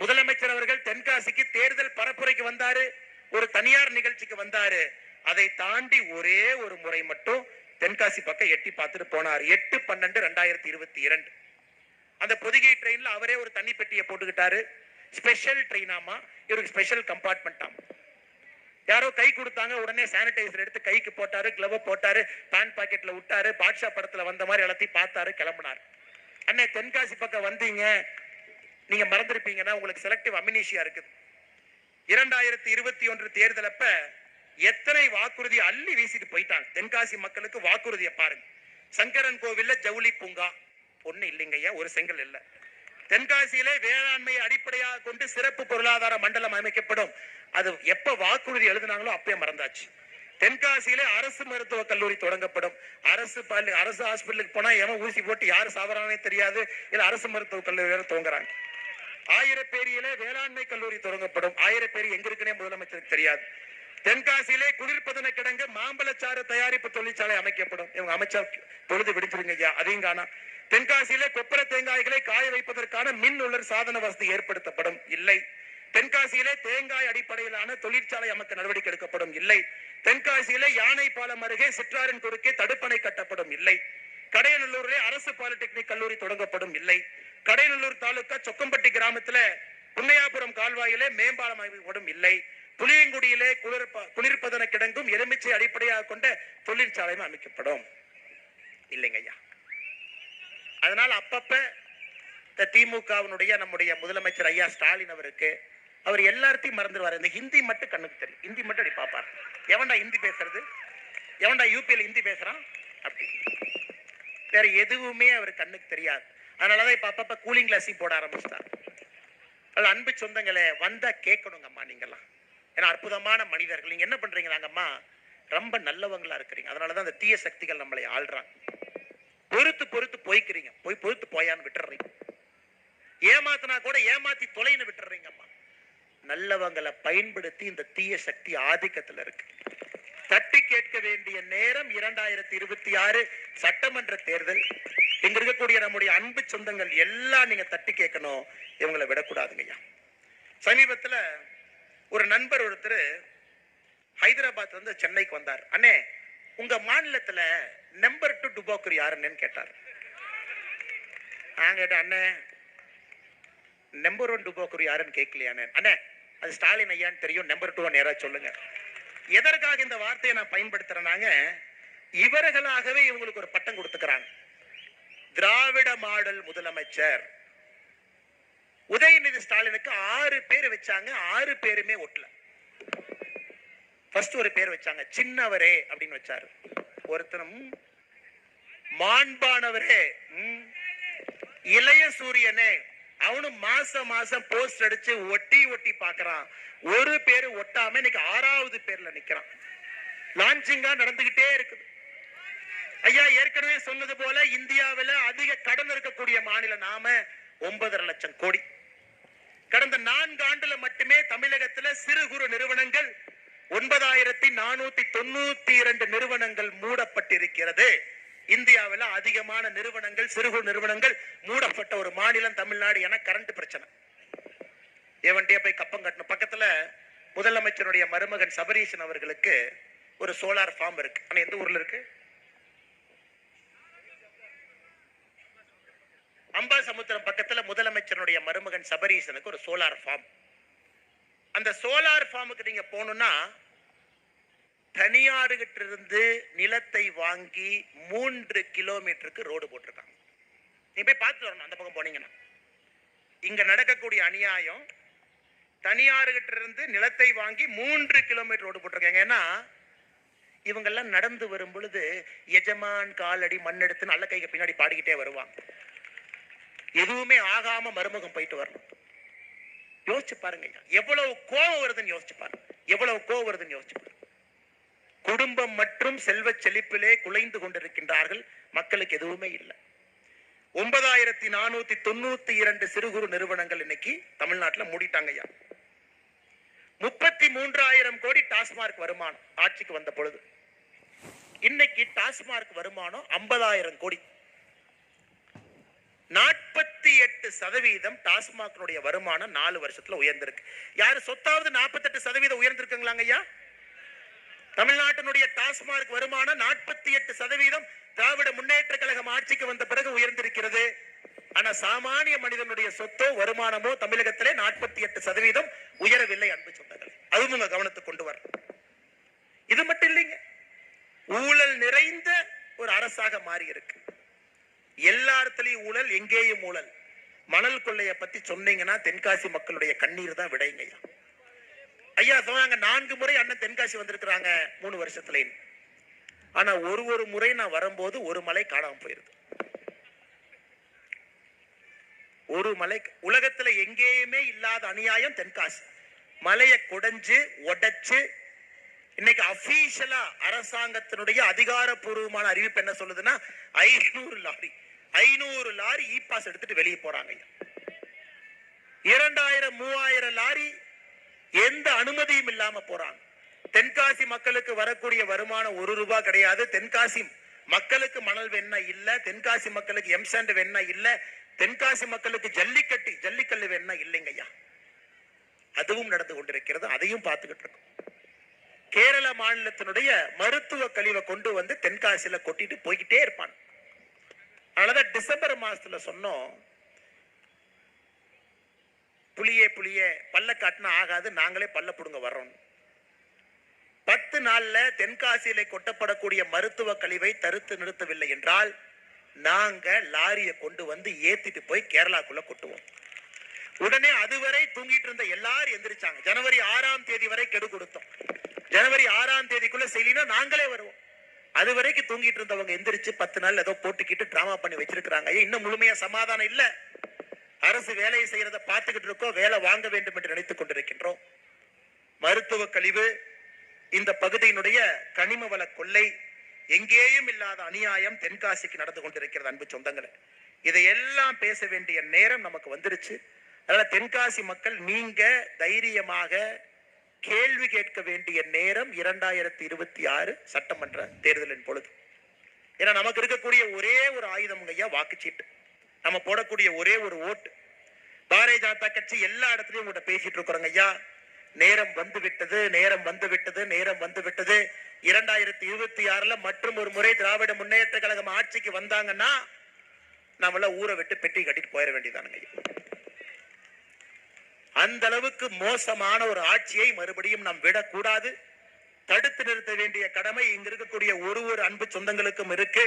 முதலமைச்சர் அவர்கள் தென்காசிக்கு தேர்தல் பரப்புரைக்கு வந்தாரு, ஒரு தனியார் நிகழ்ச்சிக்கு வந்தாரு. அதை தாண்டி ஒரே ஒரு முறை மட்டும் தென்காசி பக்கம் எட்டி பார்த்துட்டு போனார். 8/12/2022 அந்த பொதிகை ட்ரெயின்ல அவரே ஒரு தண்ணி பெட்டியை போட்டுக்கிட்டாரு. ஸ்பெஷல் ட்ரெயினாமா, இவருக்கு ஸ்பெஷல் கம்பார்ட்மெண்ட் ஆமா. யாரோ கை கொடுத்தாங்க, உடனே சானிடைசர் எடுத்து கைக்கு போட்டாரு, கிளவ் போட்டாரு, பேண்ட் பாக்கெட்ல விட்டாரு, பாட்ஷா படத்துல வந்த மாதிரி எல்லாத்தையும் பார்த்தாரு, கிளம்பினார். அண்ணே தென்காசி பக்கம் வந்தீங்க, நீங்க மறந்துருப்பீங்கன்னா உங்களுக்கு செலக்டிவ் அமினிஷியா இருக்குது. 2021 தேர்தல் அப்ப எத்தனை வாக்குறுதி அள்ளி வீசிட்டு போயிட்டாங்க. தென்காசி மக்களுக்கு வாக்குறுதியை பாருங்க. சங்கரன் கோவில்ல ஜவுளி பூங்கா ஒண்ணு இல்லைங்கய்யா, ஒரு செங்கல் இல்ல. தென்காசியிலே வேளாண்மையை அடிப்படையாக கொண்டு சிறப்பு பொருளாதார மண்டலம் அமைக்கப்படும். அது எப்ப வாக்குறுதி எழுதினாங்களோ அப்பயே மறந்தாச்சு. தென்காசியிலே அரசு மருத்துவக் கல்லூரி தொடங்கப்படும். அரசு ஹாஸ்பிட்டலுக்கு போனா எவன் ஊசி போட்டு யாரு சாவறானே தெரியாது. இல்ல அரசு மருத்துவக் கல்லூரி வேற துவங்குறாங்க. ஆயிரப்பேரியிலே வேளாண்மை கல்லூரி தொடங்கப்படும். ஆயிரப்பேரி எங்க இருக்குன்னே முதலமைச்சருக்கு தெரியாது. தென்காசியிலே குளிர்பதன கிடங்கு மாம்பழச்சாறு தயாரிப்பு தொழிற்சாலை அமைக்கப்படும். இவங்க அமைச்சா பொழுது விடுச்சிருங்க ஐயா, அதையும் காணா. தென்காசியிலே கொப்பரை தேங்காய்களை காய வைப்பதற்கான மின் உலர் சாதன வசதி ஏற்படுத்தப்படும். இல்லை. தென்காசியிலே தேங்காய் அடிப்படையிலான தொழிற்சாலை அமைக்க நடவடிக்கை எடுக்கப்படும். இல்லை. தென்காசியிலே யானை பாலம் அருகே சிற்றாரின் குறுக்கே தடுப்பணை கட்டப்படும். இல்லை. கடையநல்லூரிலே அரசு பாலிடெக்னிக் கல்லூரி தொடங்கப்படும். இல்லை. கடையநல்லூர் தாலுகா சொக்கம்பட்டி கிராமத்துல புன்னையாபுரம் கால்வாயிலே மேம்பாலம் அமைக்கப்படும். இல்லை. புளியங்குடியிலே குளிர்பதன கிடங்கும் எலுமிச்சை அடிப்படையாக கொண்ட தொழிற்சாலையும் அமைக்கப்படும். இல்லைங்க ஐயா. அதனால அப்பப்ப திமுகவினுடைய நம்முடைய முதலமைச்சர் ஐயா ஸ்டாலின் அவருக்கு அவர் எல்லாத்தையும் மறந்துடுவார். இந்த ஹிந்தி மட்டும் கண்ணுக்கு தெரியும். ஹிந்தி மட்டும் அப்படி பார்ப்பார். எவன்டா ஹிந்தி பேசுறது, எவன்டா யூபியில் ஹிந்தி பேசுறான் அப்படி. வேற எதுவுமே அவர் கண்ணுக்கு தெரியாது. அதனாலதான் இப்ப அப்பப்ப கூலிங் கிளாஸையும் போட ஆரம்பிச்சிட்டார். அன்பு சொந்தங்களே, வந்தா கேட்கணுங்கம்மா நீங்கெல்லாம். ஏன்னா அற்புதமான மனிதர்கள். நீங்க என்ன பண்றீங்க? நாங்கம்மா ரொம்ப நல்லவங்களா இருக்கிறீங்க. அதனாலதான் அந்த தீய சக்திகள் நம்மளை ஆள்றாங்க. பொறுத்து போய்க்கிறீங்க. பொறுத்து போயான்னு விட்டுறீங்க. ஏமாத்தினா கூட ஏமாத்தி தொலைன்னு விட்டுறீங்கம்மா. நல்லவங்களை பயன்படுத்தி இந்த தீய சக்தி ஆதிக்கத்தில் இருக்கு. தட்டி கேட்க வேண்டிய நேரம் 2026 சட்டமன்ற தேர்தல். இங்க இருக்கக்கூடிய நம்முடைய அன்பு சொந்தங்கள் எல்லாம் நீங்க தட்டி கேட்கணும். இவங்களை விடக்கூடாதுங்கய்யா. சமீபத்துல ஒரு நண்பர் ஒருத்தர் ஹைதராபாத்ல இருந்து சென்னைக்கு வந்தார். அண்ணே, உங்க மாநிலத்துல நம்பர் 2 டுபாக்கூர் யாருன்னு கேட்டார். நான் கேட்டேன், அண்ணே நம்பர் 1 டுபாக்கூர் யாருன்னு கேட்கலையா? அண்ணே அது ஸ்டாலின் ஐயான்னு தெரியும், நம்பர் 2 நேரா சொல்லுங்க. எதற்காக இந்த வார்த்தையை நான் பயன்படுத்துறேனாங்க, இவர்களாகவே இவங்களுக்கு ஒரு பட்டம் கொடுத்துக்கிறாங்க. திராவிட மாடல் முதலமைச்சர். உதயநிதி ஸ்டாலினுக்கு 6 பேர் வச்சாங்க. 6 பேருமே ஒட்டல. ஃபர்ஸ்ட் ஒரு பேர் வச்சாங்க, சின்னவரே அப்படின்னு வச்சாரு. ஒருத்தனும் மாண்பானவரே, இளைய சூரியனே, அவனும் மாசம் போஸ்ட் அடிச்சு ஒட்டி பாக்குறான். ஒரு பேரு ஒட்டாம இன்னைக்கு 6வது பேர்ல நிக்கிறான். லான்ச்சிங்கா நடந்துகிட்டே இருக்குது. ஐயா ஏற்கனவே சொன்னது போல இந்தியாவில் அதிக கடன் இருக்கக்கூடிய மாநிலம் நாம. 9.5 லட்சம் கோடி. கடந்த 4 ஆண்டுல மட்டுமே தமிழகத்தில் சிறு குறு நிறுவனங்கள் 9492 நிறுவனங்கள் மூடப்பட்டிருக்கிறது. இந்தியாவில் அதிகமான நிறுவனங்கள், சிறு குறு நிறுவனங்கள் மூடப்பட்ட ஒரு மாநிலம் தமிழ்நாடு. என கரண்ட் பிரச்சனை. ஏவன்டியா போய் கப்பம் கட்டணும். பக்கத்துல முதலமைச்சருடைய மருமகன் சபரீசன் அவர்களுக்கு ஒரு சோலார் ஃபார்ம் இருக்கு. ஆனா எந்த ஊர்ல இருக்கு? அம்பாசமுத்திரம் பக்கத்துல முதலமைச்சருடைய மருமகன் சபரீசனுக்கு ஒரு சோலார் ஃபார்ம். அந்த சோலார் ஃபார்முக்கு நீங்க போகணும்னா தனியார்கிட்ட இருந்து நிலத்தை வாங்கி 3 கிலோமீட்டருக்கு ரோடு போட்டிருக்காங்க. நீங்க போய் பார்த்து வரணும். அந்த பக்கம் போனீங்கன்னா இங்க நடக்கக்கூடிய அநியாயம். தனியார்கிட்ட இருந்து நிலத்தை வாங்கி 3 கிலோமீட்டர் ரோடு போட்டிருக்காங்க. ஏன்னா இவங்கெல்லாம் நடந்து வரும் பொழுது எஜமான் காலடி மண்ணெடுத்து நல்ல கைக்கு பின்னாடி பாடிக்கிட்டே வருவாங்க. எதுவுமே ஆகாம மருமகம் போயிட்டு வரணும். யோசிச்சு பாருங்க, எவ்வளவு கோபம் வருதுன்னு யோசிச்சு பாருங்க. எவ்வளவு கோபம் வருதுன்னு யோசிச்சு பாருங்க. குடும்பம் மற்றும் செல்வ செழிப்பிலே குலைந்து கொண்டிருக்கின்றார்கள். மக்களுக்கு எதுவுமே இல்லை. 9492 சிறு குறு நிறுவனங்கள் இன்னைக்கு தமிழ்நாட்டில் மூடிட்டாங்க ஐயா. 33,000 கோடி டாஸ்மார்க் வருமானம் ஆட்சிக்கு வந்த பொழுது. இன்னைக்கு டாஸ்மார்க் வருமானம் 50,000 கோடி. 48% டாஸ்மாக் வருமானம் 4 வருஷத்துல உயர்ந்திருக்கு. யாரு சொத்தாவது 48% உயர்ந்திருக்குங்களாங்க ஐயா? தமிழ்நாட்டினுடைய டாஸ்மார்க் வருமானம் 48% திராவிட முன்னேற்ற கழகம் ஆட்சிக்கு வந்த பிறகு உயர்ந்திருக்கிறது. ஆனா சாமானிய மனிதனுடைய சொத்தோ வருமானமோ தமிழகத்திலே 48% உயரவில்லை. அன்பு சொந்தங்கள், அதுவும் உங்க கவனத்துக்கு கொண்டு வர. இது மட்டும் இல்லைங்க, ஊழல் நிறைந்த ஒரு அரசாக மாறி இருக்கு. எல்லா இடத்துலயும் ஊழல், எங்கேயும் ஊழல். மணல் கொள்ளைய பத்தி சொன்னீங்கன்னா தென்காசி மக்களுடைய கண்ணீர் தான் விடைங்க ஐயா. ஐயா சொன்னாங்க 4 முறை அண்ணன் தென்காசி வந்திருக்கிறாங்க 3 வருஷத்துல. ஆனா ஒரு முறை நான் வரும்போது ஒரு மலை காணாம போயிருது. ஒரு மலை, உலகத்துல எங்கேயுமே இல்லாத அநியாயம் தென்காசி. மலையை குடைஞ்சு உடைச்சு இன்னைக்கு அபிஷியலா அரசாங்கத்தினுடைய அதிகாரப்பூர்வமான அறிவிப்பு என்ன சொல்லுதுன்னா 500 லாரி இ பாஸ் எடுத்துட்டு வெளியே போறாங்க. 2000-3000 லாரி எந்த அனுமதியும் இல்லாம போறாங்க. தென்காசி மக்களுக்கு வரக்கூடிய வருமானம் 1 ரூபாய் கிடையாது. தென்காசி மக்களுக்கு மணல் வெண்ணெய் இல்ல, தென்காசி மக்களுக்கு எம்சாண்ட் வெண்ணெய் இல்ல, தென்காசி மக்களுக்கு ஜல்லிக்கல்லு வெண்ணெய் இல்லைங்க ஐயா. அதுவும் நடந்து கொண்டிருக்கிறது, அதையும் பார்த்துக்கிட்டு இருக்கோம். கேரள மாநிலத்தினுடைய மருத்துவ கழிவை கொண்டு வந்து தென்காசியில கொட்டிட்டு போய்கிட்டே இருப்பாங்க. அதனாலதான் டிசம்பர் மாசத்துல சொன்னோம், புளியே பல்ல காட்டினா ஆகாது, நாங்களே பல்ல புடுங்க வர்றோம். 10 நாள்ல தென்காசியில கொட்டப்படக்கூடிய மருத்துவ கழிவை தடுத்து நிறுத்தவில்லை என்றால் நாங்க லாரியை கொண்டு வந்து ஏத்திட்டு போய் கேரளாக்குள்ள கொட்டுவோம். உடனே அதுவரை தூங்கிட்டு இருந்த எல்லாரும் எந்திரிச்சாங்க. ஜனவரி 6ஆம் தேதி வரை கெடு கொடுத்தோம். ஜனவரி 6ஆம் தேதிக்குள்ள செய்யலினா நாங்களே வருவோம். அது வரைக்கும் தூங்கிட்டு இருந்தவங்க எந்திரிச்சு 10 நாள் ஏதோ போட்டுக்கிட்டு டிராமா பண்ணி வச்சிருக்காங்க. இன்னும் முழுமையா சமாதானம் இல்ல. அரசு வேலையை செய்யறத பார்த்துக்கிட்டு இருக்கோம், வேலை வாங்க வேண்டும் என்று நினைத்துக் கொண்டிருக்கின்றோம். மருத்துவ கழிவு, இந்த பகுதியினுடைய கனிம வள கொள்ளை, எங்கேயும் இல்லாத அநியாயம் தென்காசிக்கு நடந்து கொண்டிருக்கிறது. அன்பு சொந்தங்களே, இதையெல்லாம் பேச வேண்டிய நேரம் நமக்கு வந்துருச்சு. அதனால தென்காசி மக்கள், நீங்க தைரியமாக கேள்வி கேட்க வேண்டிய நேரம் 2026 சட்டமன்ற தேர்தலின் பொழுது. ஏன்னா நமக்கு இருக்கக்கூடிய ஒரே ஒரு ஆயுதம் ஐயா வாக்குச்சீட்டு. நம்ம போடக்கூடிய ஒரே ஒரு ஓட்டு. பாரதிய ஜனதா கட்சி எல்லா இடத்துலயும் உங்கள்கிட்ட பேசிட்டு இருக்கிறோங்க ஐயா, நேரம் வந்து விட்டது. 2026 மற்றும் ஒரு முறை திராவிட முன்னேற்ற கழகம் ஆட்சிக்கு வந்தாங்கன்னா நம்மள ஊரை விட்டு பெட்டி கட்டிட்டு போயிட வேண்டியதானுங்க. அந்த அளவுக்கு மோசமான ஒரு ஆட்சியை மறுபடியும் நாம் விடக்கூடாது. தடுத்து நிறுத்த வேண்டிய கடமை இங்க இருக்கக்கூடிய ஒரு அன்பு சொந்தங்களுக்கும் இருக்கு.